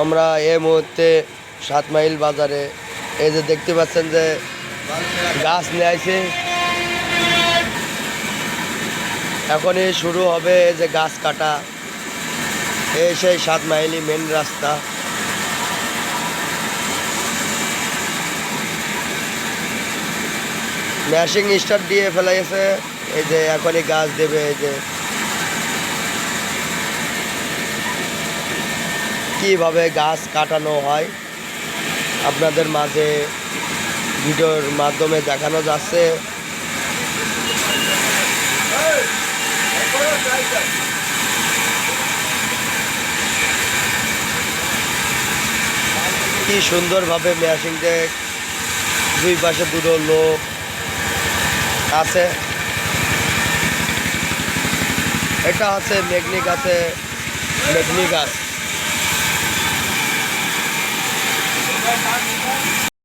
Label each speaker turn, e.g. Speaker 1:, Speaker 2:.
Speaker 1: আমরা এই মুহূর্তে 7 মাইল বাজারে এই যে দেখতে পাচ্ছেন যে গাছ নিয়ে আইছে। এখনই শুরু হবে এই যে গাছ কাটা। এই সেই 7 মাইলই মেন রাস্তা। ম্যাশিং স্টার্ট দিয়ে ফেলাইছে। এই যে এখনই গাছ দেবে। এই যে কিভাবে গাছ কাটানো হয় আপনাদের মাঝে ভিডিওর মাধ্যমে দেখানো যাচ্ছে। কি সুন্দরভাবে ম্যাশিং ডেক, দুই পাশে দুটো লোক আছে। এটা আছে মেঘনি গাছে, মেঘনি গাছ।